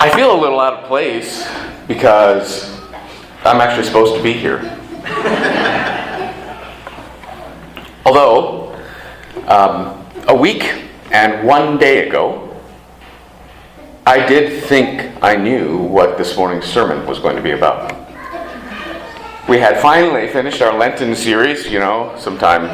I feel a little out of place because I'm actually supposed to be here. Although, a week and 1 day ago, I did think I knew what this morning's sermon was going to be about. We had finally finished our Lenten series, sometime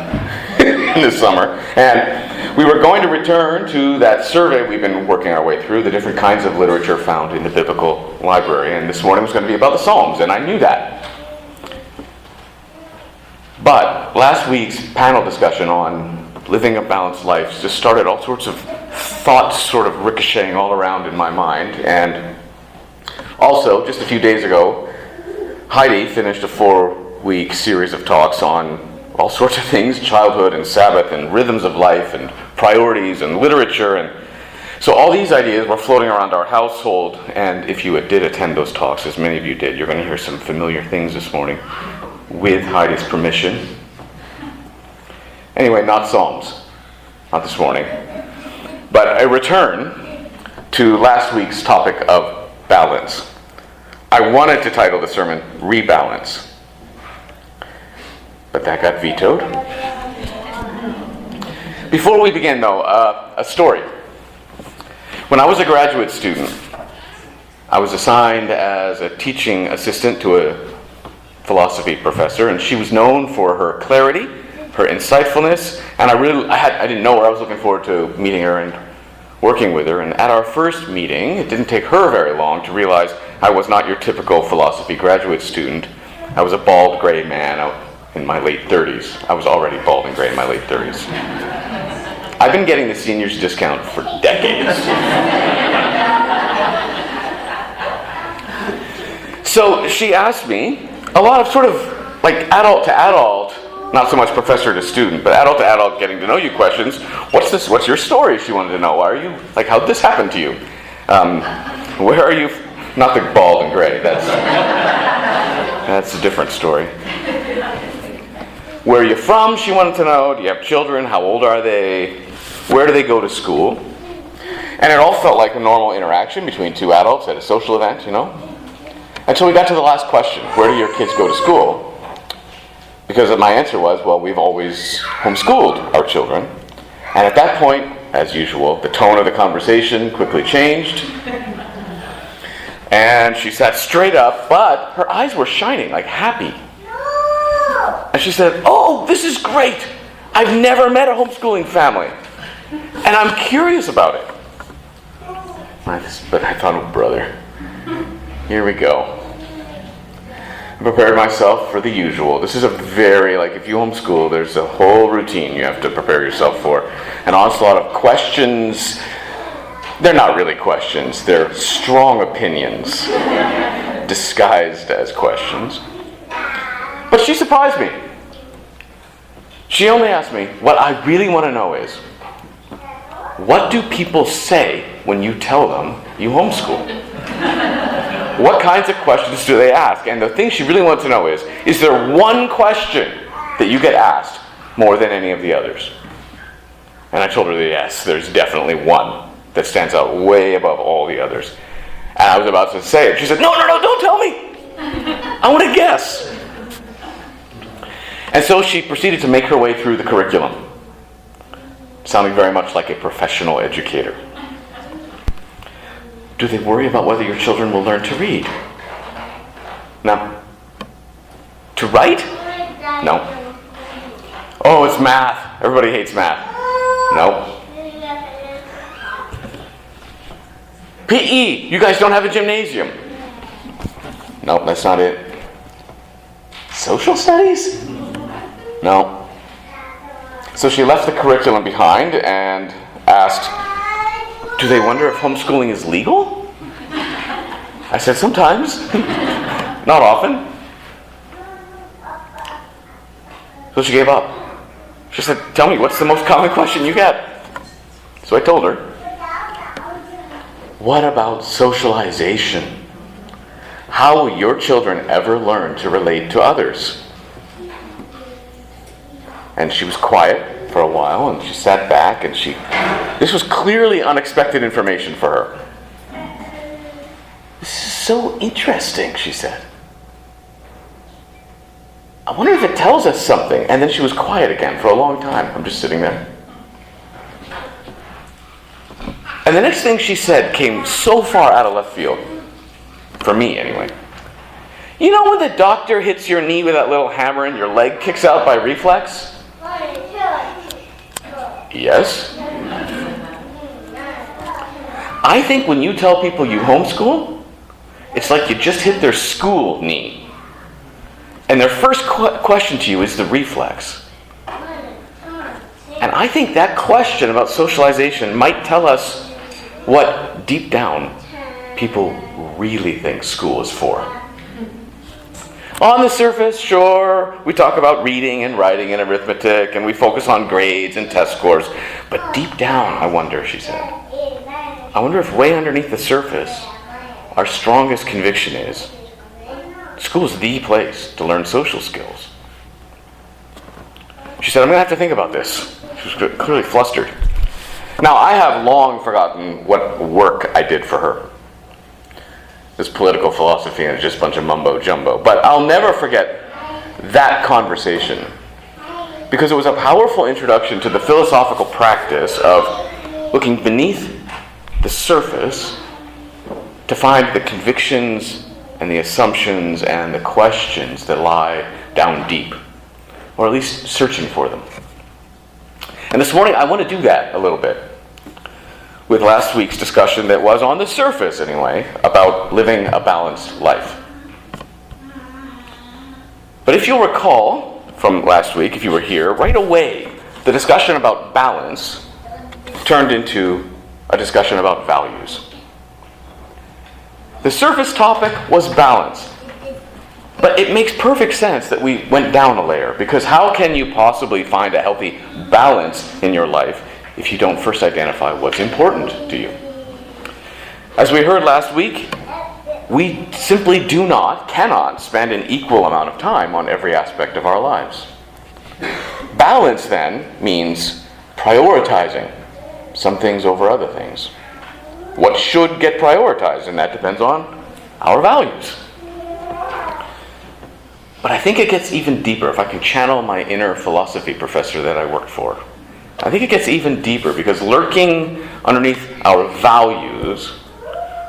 in the summer, and we were going to return to that survey we've been working our way through, the different kinds of literature found in the biblical library, and this morning was going to be about the Psalms, and I knew that. But last week's panel discussion on living a balanced life just started all sorts of thoughts sort of ricocheting all around in my mind, and also, just a few days ago, Heidi finished a 4-week series of talks on all sorts of things, childhood and Sabbath and rhythms of life and priorities and literature. And so all these ideas were floating around our household, and if you did attend those talks, as many of you did, you're going to hear some familiar things this morning with Heidi's permission. Anyway, not Psalms, not this morning, but a return to last week's topic of balance. I wanted to title the sermon, Rebalance, but that got vetoed. Before we begin, though, a story. When I was a graduate student, I was assigned as a teaching assistant to a philosophy professor, and she was known for her clarity, her insightfulness, and I didn't know her. I was looking forward to meeting her and working with her. And at our first meeting, it didn't take her very long to realize I was not your typical philosophy graduate student. I was a bald gray man out in my late 30s. I was already bald and gray in my late 30s. I've been getting the seniors discount for decades. So she asked me a lot of sort of like adult to adult, not so much professor to student, but adult to adult getting to know you questions. What's your story? She wanted to know. How'd this happen to you? Where are you? Not the bald and gray. That's a different story. Where are you from? She wanted to know. Do you have children? How old are they? Where do they go to school? And it all felt like a normal interaction between two adults at a social event, Until we got to the last question. Where do your kids go to school? Because my answer was, well, we've always homeschooled our children. And at that point, as usual, the tone of the conversation quickly changed. And she sat straight up, but her eyes were shining, like happy. And she said, oh, this is great. I've never met a homeschooling family. And I'm curious about it. But I thought, oh, brother, here we go. I prepared myself for the usual. This is a very, if you homeschool, there's a whole routine you have to prepare yourself for. An onslaught of questions. They're not really questions. They're strong opinions disguised as questions. But she surprised me. She only asked me, what I really want to know is, what do people say when you tell them you homeschool? What kinds of questions do they ask? And the thing she really wants to know is there one question that you get asked more than any of the others? And I told her that yes, there's definitely one that stands out way above all the others. And I was about to say it. She said, no, don't tell me. I want to guess. And so she proceeded to make her way through the curriculum, sounding very much like a professional educator. Do they worry about whether your children will learn to read? No. To write? No. Oh, it's math. Everybody hates math. No. PE. You guys don't have a gymnasium. Nope, that's not it. Social studies? No. So she left the curriculum behind and asked, do they wonder if homeschooling is legal? I said, sometimes. Not often. So she gave up. She said, tell me, what's the most common question you get? So I told her, what about socialization? How will your children ever learn to relate to others? And she was quiet for a while, and she sat back, and this was clearly unexpected information for her. This is so interesting, she said. I wonder if it tells us something. And then she was quiet again for a long time. I'm just sitting there. And the next thing she said came so far out of left field. For me, anyway. You know when the doctor hits your knee with that little hammer and your leg kicks out by reflex? Yes. I think when you tell people you homeschool, it's like you just hit their school knee. And their first question to you is the reflex. And I think that question about socialization might tell us what, deep down, people really think school is for. On the surface, sure, we talk about reading and writing and arithmetic, and we focus on grades and test scores. But deep down, I wonder, she said, I wonder if way underneath the surface, our strongest conviction is school is the place to learn social skills. She said, I'm going to have to think about this. She was clearly flustered. Now, I have long forgotten what work I did for her. This political philosophy and it's just a bunch of mumbo-jumbo. But I'll never forget that conversation because it was a powerful introduction to the philosophical practice of looking beneath the surface to find the convictions and the assumptions and the questions that lie down deep, or at least searching for them. And this morning I want to do that a little bit with last week's discussion that was on the surface anyway about living a balanced life. But if you'll recall from last week, if you were here, right away the discussion about balance turned into a discussion about values. The surface topic was balance. But it makes perfect sense that we went down a layer, because how can you possibly find a healthy balance in your life if you don't first identify what's important to you? As we heard last week, we simply cannot spend an equal amount of time on every aspect of our lives. Balance then means prioritizing some things over other things. What should get prioritized, and that depends on our values. But I think it gets even deeper. If I can channel my inner philosophy professor that I worked for, I think it gets even deeper, because lurking underneath our values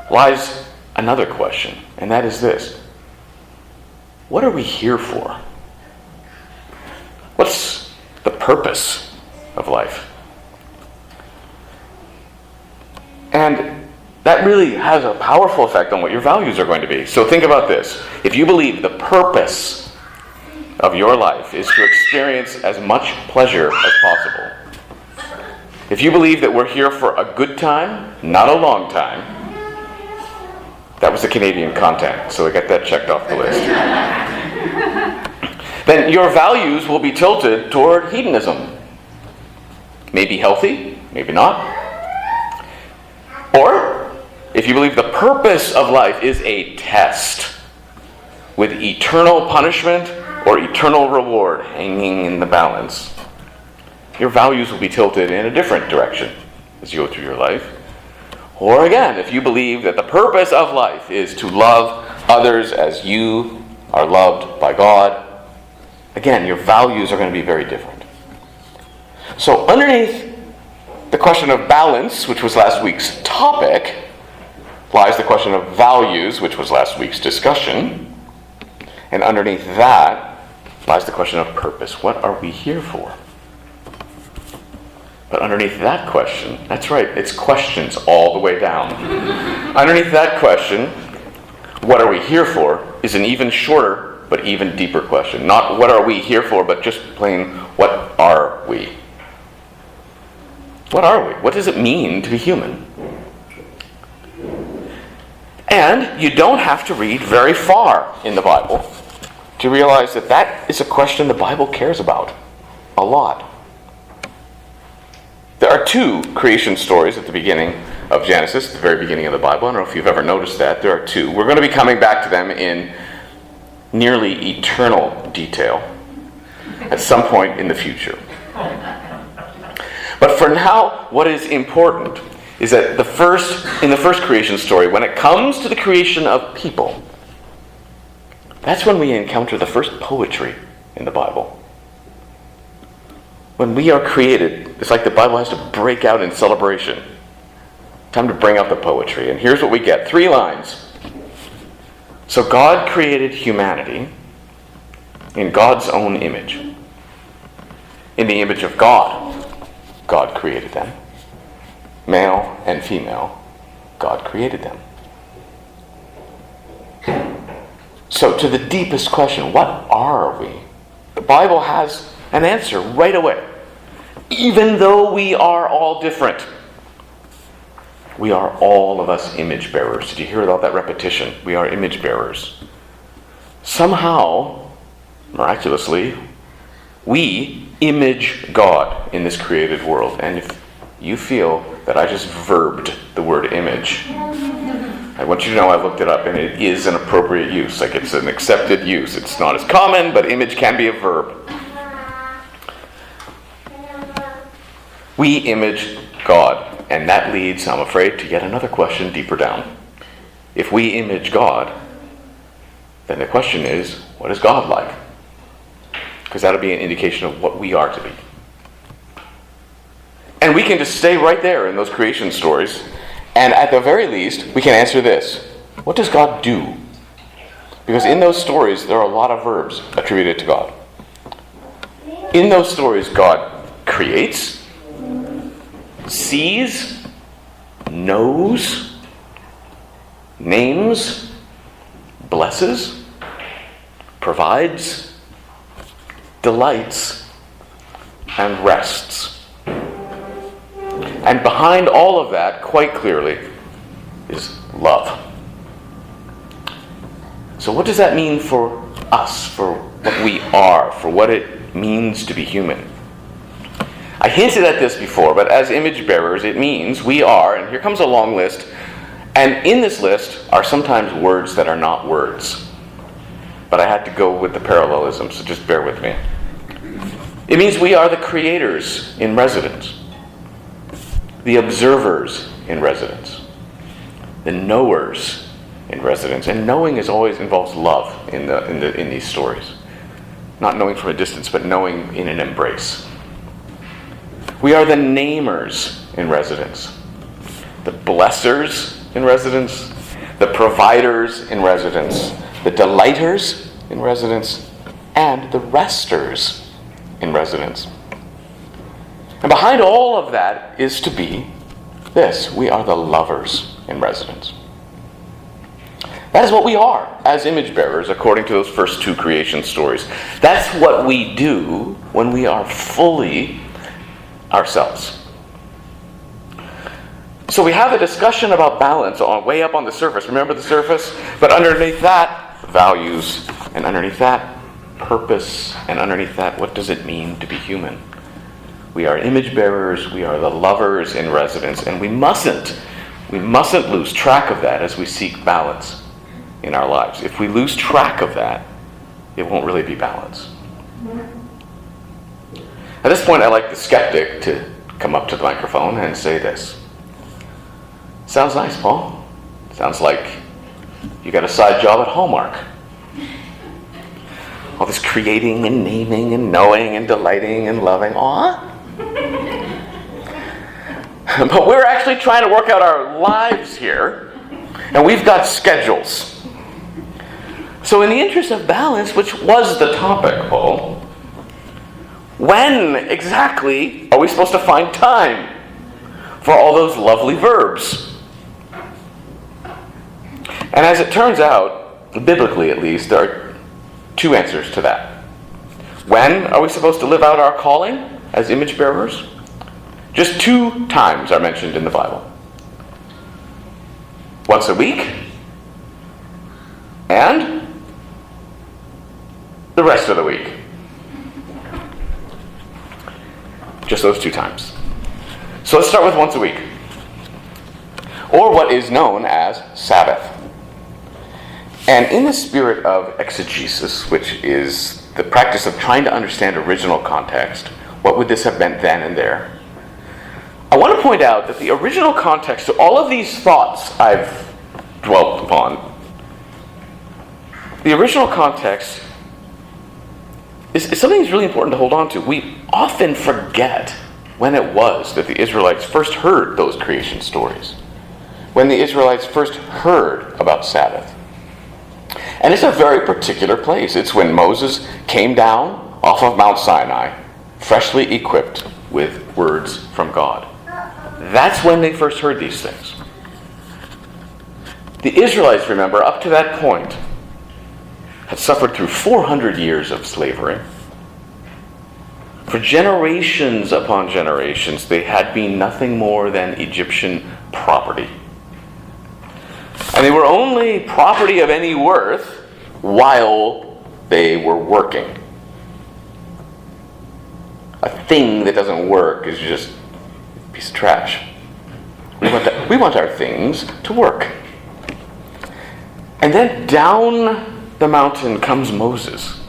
lies another question, and that is this: what are we here for? What's the purpose of life? And that really has a powerful effect on what your values are going to be. So think about this. If you believe the purpose of your life is to experience as much pleasure as possible, if you believe that we're here for a good time, not a long time, that was the Canadian content, so I got that checked off the list, then your values will be tilted toward hedonism. Maybe healthy, maybe not. Or, if you believe the purpose of life is a test with eternal punishment or eternal reward hanging in the balance, your values will be tilted in a different direction as you go through your life. Or again, if you believe that the purpose of life is to love others as you are loved by God, again, your values are going to be very different. So underneath the question of balance, which was last week's topic, lies the question of values, which was last week's discussion. And underneath that lies the question of purpose. What are we here for? But underneath that question, that's right, it's questions all the way down. Underneath that question, what are we here for, is an even shorter but even deeper question. Not what are we here for, but just plain, what are we? What are we? What does it mean to be human? And you don't have to read very far in the Bible to realize that that is a question the Bible cares about a lot. There are two creation stories at the beginning of Genesis, the very beginning of the Bible. I don't know if you've ever noticed that. There are two. We're going to be coming back to them in nearly eternal detail at some point in the future. But for now, what is important is that in the first creation story, when it comes to the creation of people, that's when we encounter the first poetry in the Bible. When we are created, it's like the Bible has to break out in celebration. Time to bring out the poetry. And here's what we get. 3 lines. So God created humanity in God's own image. In the image of God, God created them. Male and female, God created them. So to the deepest question, what are we? The Bible has an answer right away. Even though we are all different, we are all of us image bearers. Did you hear about that repetition? We are image bearers. Somehow, miraculously, we image God in this created world. And if you feel that I just verbed the word image, I want you to know I looked it up and it is an appropriate use. Like, it's an accepted use. It's not as common, but image can be a verb. We image God, and that leads, I'm afraid, to yet another question deeper down. If we image God, then the question is, what is God like? Because that'll be an indication of what we are to be. And we can just stay right there in those creation stories, and at the very least, we can answer this. What does God do? Because in those stories, there are a lot of verbs attributed to God. In those stories, God creates, sees, knows, names, blesses, provides, delights, and rests. And behind all of that, quite clearly, is love. So what does that mean for us, for what we are, for what it means to be human? I hinted at this before, but as image bearers, it means we are, and here comes a long list, and in this list are sometimes words that are not words. But I had to go with the parallelism, so just bear with me. It means we are the creators in residence, the observers in residence, the knowers in residence. And knowing always involves love in these stories. Not knowing from a distance, but knowing in an embrace. We are the namers in residence, the blessers in residence, the providers in residence, the delighters in residence, and the resters in residence. And behind all of that is to be this: we are the lovers in residence. That is what we are as image bearers, according to those first 2 creation stories. That's what we do when we are fully ourselves. So we have a discussion about balance way up on the surface. Remember the surface? But underneath that, values, and underneath that, purpose, and underneath that, what does it mean to be human? We are image bearers, we are the lovers in residence, and we mustn't lose track of that as we seek balance in our lives. If we lose track of that, it won't really be balance. At this point, I'd like the skeptic to come up to the microphone and say this. Sounds nice, Paul. Sounds like you got a side job at Hallmark. All this creating and naming and knowing and delighting and loving. Aw. But we're actually trying to work out our lives here, and we've got schedules. So in the interest of balance, which was the topic, Paul, when exactly are we supposed to find time for all those lovely verbs? And as it turns out, biblically at least, there are 2 answers to that. When are we supposed to live out our calling as image bearers? Just 2 times are mentioned in the Bible. Once a week, and the rest of the week. Just those 2 times. So let's start with once a week, or what is known as Sabbath. And in the spirit of exegesis, which is the practice of trying to understand original context, what would this have meant then and there? I want to point out that the original context to all of these thoughts I've dwelt upon, the original context is something that's really important to hold on to. We often forget when it was that the Israelites first heard those creation stories, when the Israelites first heard about Sabbath. And it's a very particular place. It's when Moses came down off of Mount Sinai, freshly equipped with words from God. That's when they first heard these things. The Israelites, remember, up to that point, had suffered through 400 years of slavery. For generations upon generations, they had been nothing more than Egyptian property. And they were only property of any worth while they were working. A thing that doesn't work is just a piece of trash. We want our things to work. And then down the mountain comes Moses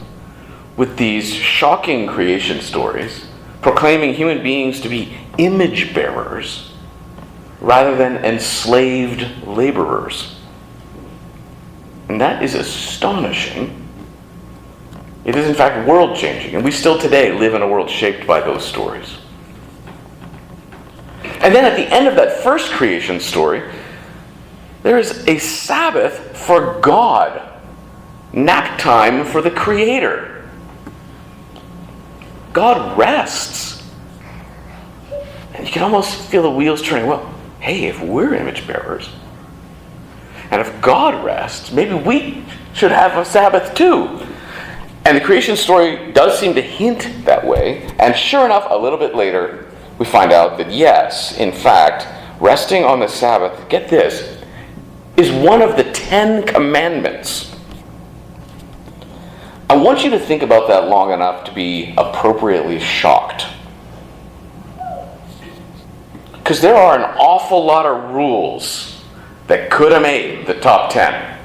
with these shocking creation stories, proclaiming human beings to be image bearers rather than enslaved laborers. And that is astonishing. It is in fact world-changing, and we still today live in a world shaped by those stories. And then at the end of that first creation story, there is a Sabbath for God, nap time for the Creator. God rests. And you can almost feel the wheels turning. Well, hey, if we're image bearers, and if God rests, maybe we should have a Sabbath too. And the creation story does seem to hint that way. And sure enough, a little bit later, we find out that yes, in fact, resting on the Sabbath, get this, is one of the 10 commandments. I want you to think about that long enough to be appropriately shocked. Because there are an awful lot of rules that could have made the top 10.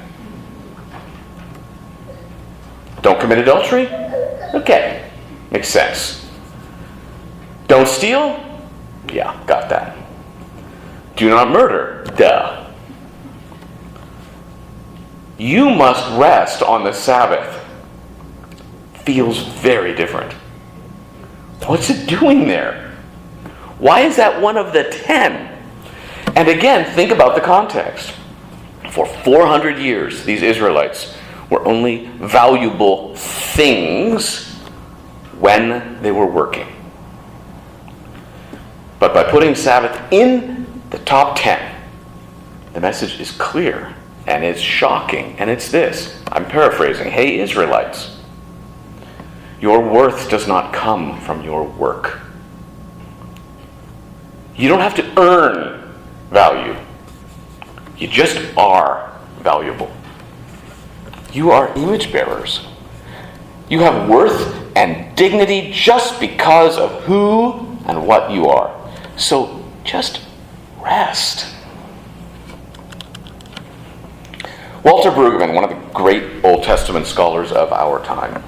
Don't commit adultery? Okay, makes sense. Don't steal? Yeah, got that. Do not murder? Duh. You must rest on the Sabbath. Feels very different. What's it doing there? Why is that one of the 10? And again, think about the context. For 400 years, these Israelites were only valuable things when they were working. But by putting Sabbath in the top 10, the message is clear and it's shocking. And it's this. I'm paraphrasing. Hey, Israelites, your worth does not come from your work. You don't have to earn value. You just are valuable. You are image bearers. You have worth and dignity just because of who and what you are. So just rest. Walter Brueggemann, one of the great Old Testament scholars of our time,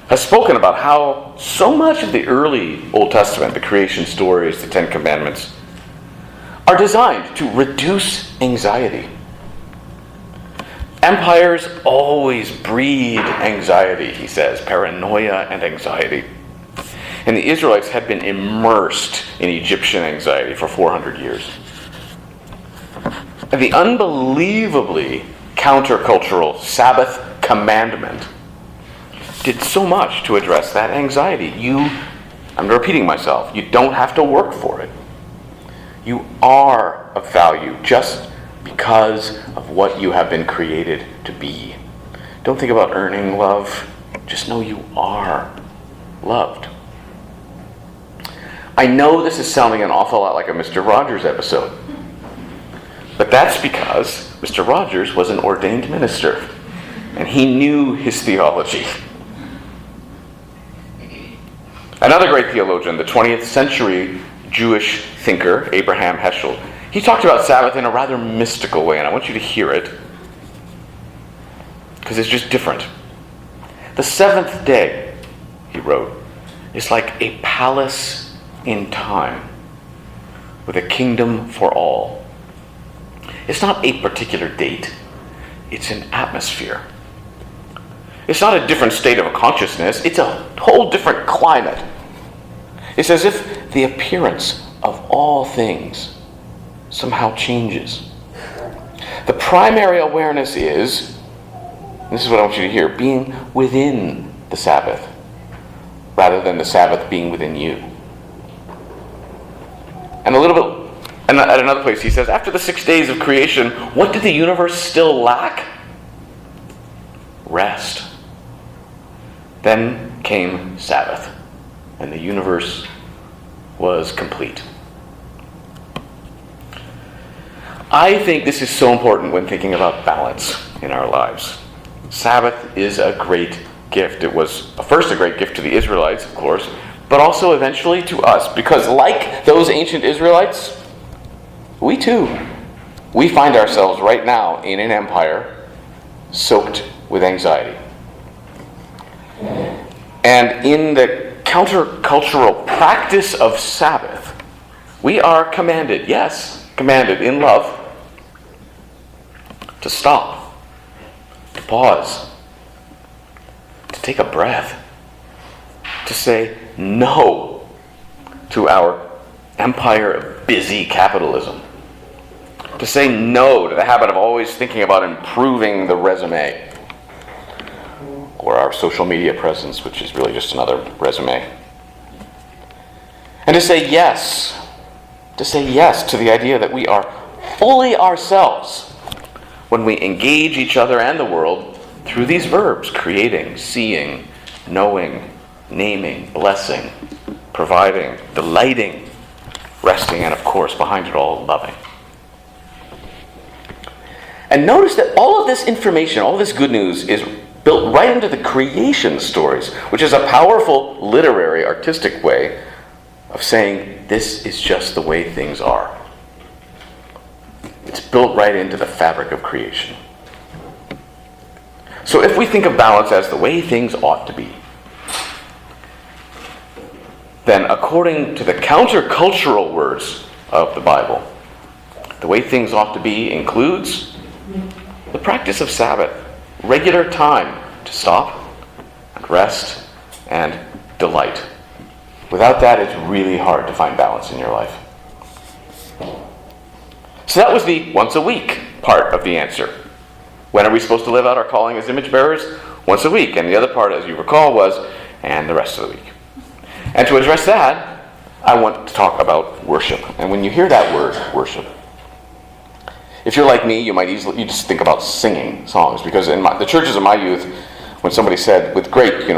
has spoken about how so much of the early Old Testament, the creation stories, the Ten Commandments, are designed to reduce anxiety. Empires always breed anxiety, he says, paranoia and anxiety. And the Israelites had been immersed in Egyptian anxiety for 400 years. And the unbelievably countercultural Sabbath commandment did so much to address that anxiety. I'm repeating myself, you don't have to work for it. You are of value just because of what you have been created to be. Don't think about earning love. Just know you are loved. I know this is sounding an awful lot like a Mr. Rogers episode. But that's because Mr. Rogers was an ordained minister. And he knew his theology. Another great theologian, the 20th century Jewish thinker, Abraham Heschel, he talked about Sabbath in a rather mystical way, and I want you to hear it, because it's just different. The seventh day, he wrote, is like a palace in time, with a kingdom for all. It's not a particular date. It's an atmosphere. It's not a different state of consciousness. It's a whole different climate. It's as if the appearance of all things somehow changes. The primary awareness is, and this is what I want you to hear, being within the Sabbath, rather than the Sabbath being within you. And a little bit, and at another place he says, after the 6 days of creation, what did the universe still lack? Rest. Then came Sabbath, and the universe was complete. I think this is so important when thinking about balance in our lives. Sabbath is a great gift. It was first a great gift to the Israelites, of course, but also eventually to us, because like those ancient Israelites, we find ourselves right now in an empire soaked with anxiety. And in the countercultural practice of Sabbath, we are commanded in love, to stop, to pause, to take a breath, to say no to our empire of busy capitalism, to say no to the habit of always thinking about improving the resume, or our social media presence, which is really just another resume. And to say yes to the idea that we are fully ourselves when we engage each other and the world through these verbs: creating, seeing, knowing, naming, blessing, providing, delighting, resting, and of course, behind it all, loving. And notice that all of this information, all of this good news is built right into the creation stories, which is a powerful literary, artistic way of saying this is just the way things are. It's built right into the fabric of creation. So if we think of balance as the way things ought to be, then according to the countercultural words of the Bible, the way things ought to be includes the practice of Sabbath, regular time to stop and rest and delight. Without that, it's really hard to find balance in your life. So that was the once a week part of the answer. When are we supposed to live out our calling as image bearers? Once a week. And the other part, as you recall, was, and the rest of the week. And to address that, I want to talk about worship. And when you hear that word, worship, if you're like me, you just think about singing songs. Because in the churches of my youth, when somebody said, with great,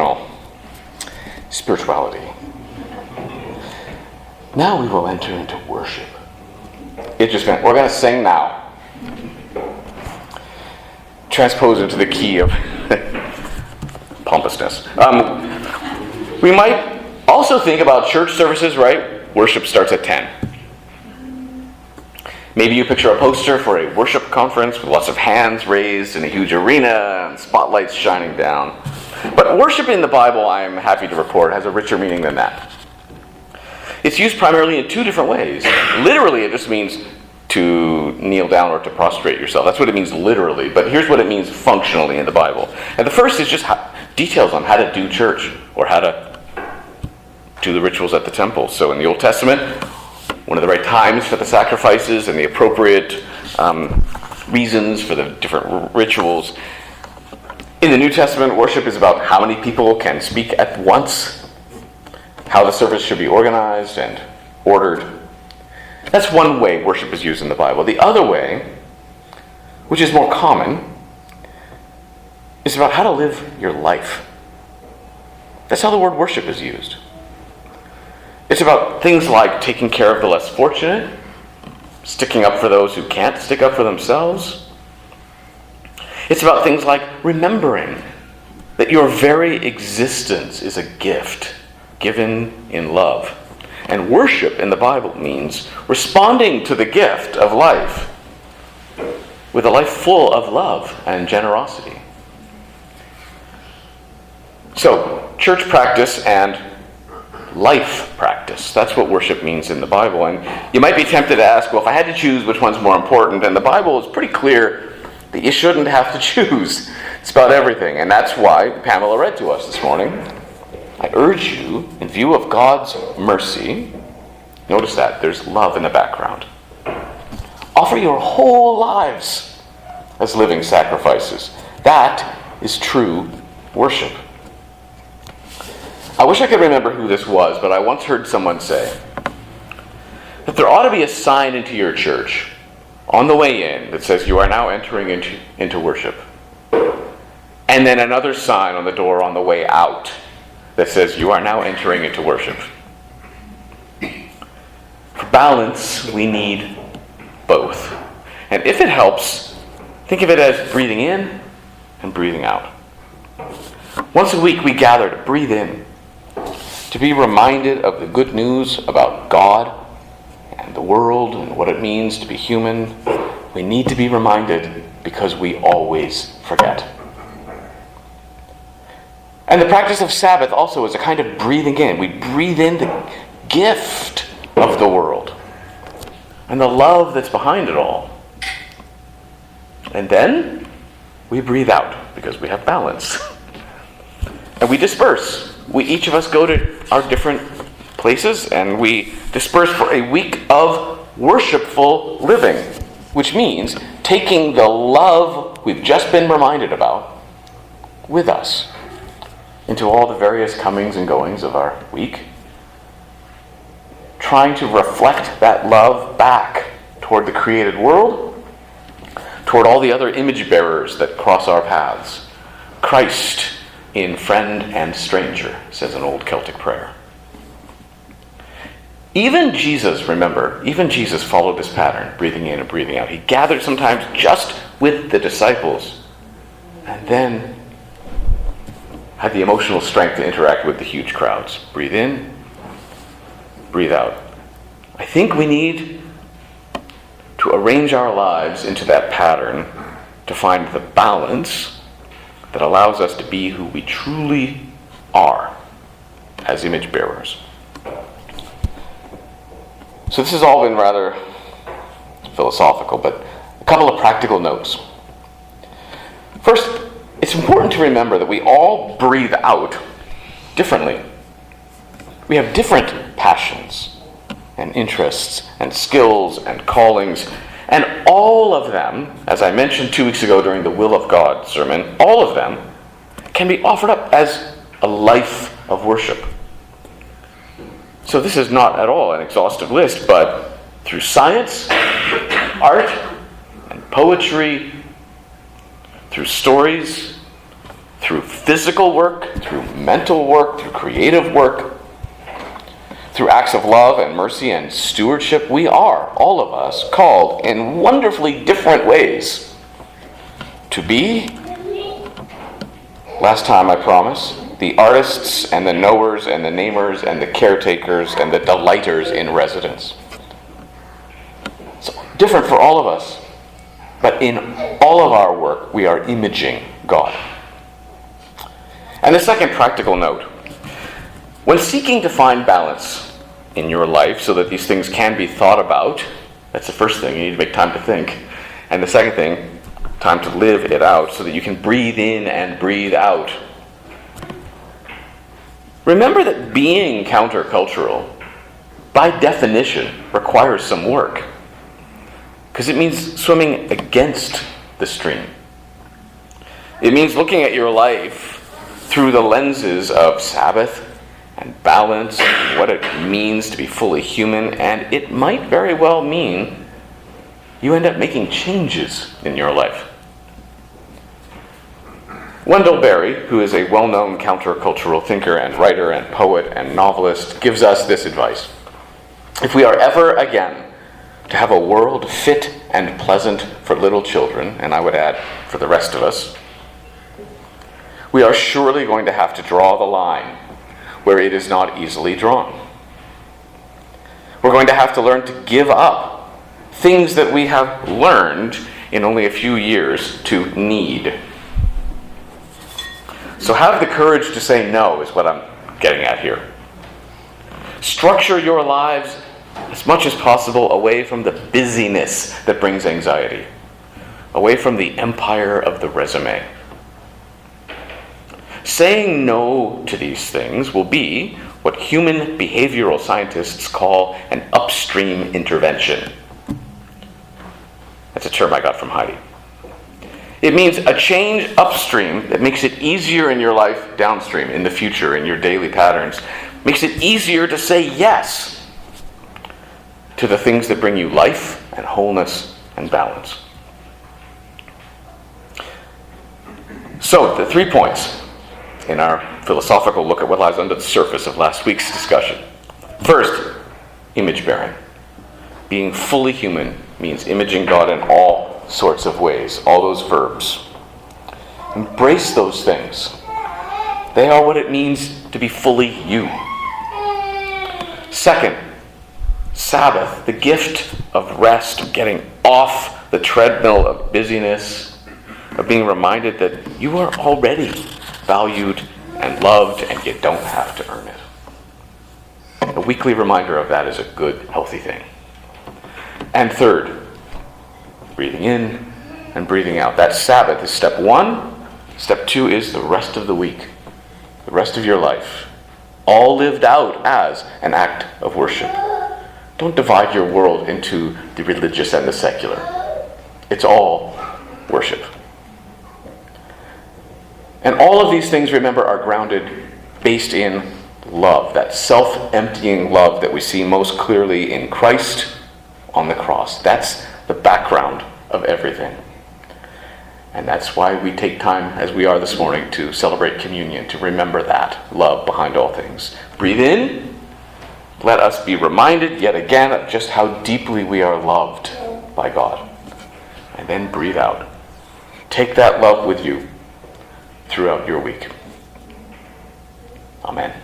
spirituality, now we will enter into worship, it just meant, we're going to sing now. Transposed into the key of pompousness. We might also think about church services, right? Worship starts at 10. Maybe you picture a poster for a worship conference with lots of hands raised in a huge arena and spotlights shining down. But worship in the Bible, I'm happy to report, has a richer meaning than that. It's used primarily in two different ways. Literally, it just means to kneel down or to prostrate yourself. That's what it means literally. But here's what it means functionally in the Bible. And the first is just details on how to do church or how to do the rituals at the temple. So in the Old Testament, one of the right times for the sacrifices and the appropriate reasons for the different rituals. In the New Testament, worship is about how many people can speak at once, how the service should be organized and ordered. That's one way worship is used in the Bible. The other way, which is more common, is about how to live your life. That's how the word worship is used. It's about things like taking care of the less fortunate, sticking up for those who can't stick up for themselves. It's about things like remembering that your very existence is a gift given in love. And worship in the Bible means responding to the gift of life with a life full of love and generosity. So, church practice and life practice. practice. That's what worship means in the Bible. And you might be tempted to ask, well, if I had to choose which one's more important, and the Bible is pretty clear that you shouldn't have to choose. It's about everything. And that's why Pamela read to us this morning. I urge you, in view of God's mercy, notice that, there's love in the background. Offer your whole lives as living sacrifices. That is true worship. I wish I could remember who this was, but I once heard someone say that there ought to be a sign into your church on the way in that says you are now entering into worship. And then another sign on the door on the way out that says you are now entering into worship. For balance, we need both. And if it helps, think of it as breathing in and breathing out. Once a week we gather to breathe in, to be reminded of the good news about God and the world and what it means to be human. We need to be reminded because we always forget. And the practice of Sabbath also is a kind of breathing in. We breathe in the gift of the world and the love that's behind it all. And then we breathe out because we have balance. And we disperse. Each of us go to our different places and we disperse for a week of worshipful living, which means taking the love we've just been reminded about with us into all the various comings and goings of our week, trying to reflect that love back toward the created world, toward all the other image bearers that cross our paths. Christ in friend and stranger, says an old Celtic prayer. Even Jesus followed this pattern, breathing in and breathing out. He gathered sometimes just with the disciples, and then had the emotional strength to interact with the huge crowds. Breathe in, breathe out. I think we need to arrange our lives into that pattern to find the balance that allows us to be who we truly are as image bearers. So this has all been rather philosophical, but a couple of practical notes. First, it's important to remember that we all breathe out differently. We have different passions and interests and skills and callings, and all of them, as I mentioned 2 weeks ago during the Will of God sermon, all of them can be offered up as a life of worship. So this is not at all an exhaustive list, but through science, art, and poetry, through stories, through physical work, through mental work, through creative work, through acts of love and mercy and stewardship, we are, all of us, called in wonderfully different ways to be, last time I promise, the artists and the knowers and the namers and the caretakers and the delighters in residence. It's different for all of us, but in all of our work, we are imaging God. And the second practical note, when seeking to find balance in your life so that these things can be thought about, that's the first thing, you need to make time to think. And the second thing, time to live it out so that you can breathe in and breathe out. Remember that being countercultural, by definition, requires some work. Because it means swimming against the stream. It means looking at your life through the lenses of Sabbath and balance and what it means to be fully human, and it might very well mean you end up making changes in your life. Wendell Berry, who is a well-known countercultural thinker and writer and poet and novelist, gives us this advice. If we are ever again to have a world fit and pleasant for little children, and I would add for the rest of us, we are surely going to have to draw the line where it is not easily drawn. We're going to have to learn to give up things that we have learned in only a few years to need. So have the courage to say no is what I'm getting at here. Structure your lives as much as possible away from the busyness that brings anxiety, away from the empire of the resume. Saying no to these things will be what human behavioral scientists call an upstream intervention. That's a term I got from Heidi. It means a change upstream that makes it easier in your life downstream, in the future, in your daily patterns. Makes it easier to say yes to the things that bring you life and wholeness and balance. So, the 3 points in our philosophical look at what lies under the surface of last week's discussion. First, image bearing. Being fully human means imaging God in all sorts of ways, all those verbs. Embrace those things. They are what it means to be fully you. Second, Sabbath, the gift of rest, of getting off the treadmill of busyness, of being reminded that you are already valued and loved and you don't have to earn it. A weekly reminder of that is a good, healthy thing. And third, breathing in and breathing out. That Sabbath is step 1. Step 2 is the rest of the week, the rest of your life, all lived out as an act of worship. Don't divide your world into the religious and the secular. It's all worship. And all of these things, remember, are grounded, based in love, that self-emptying love that we see most clearly in Christ on the cross. That's the background of everything. And that's why we take time, as we are this morning, to celebrate communion, to remember that love behind all things. Breathe in. Let us be reminded yet again of just how deeply we are loved by God. And then breathe out. Take that love with you throughout your week. Amen.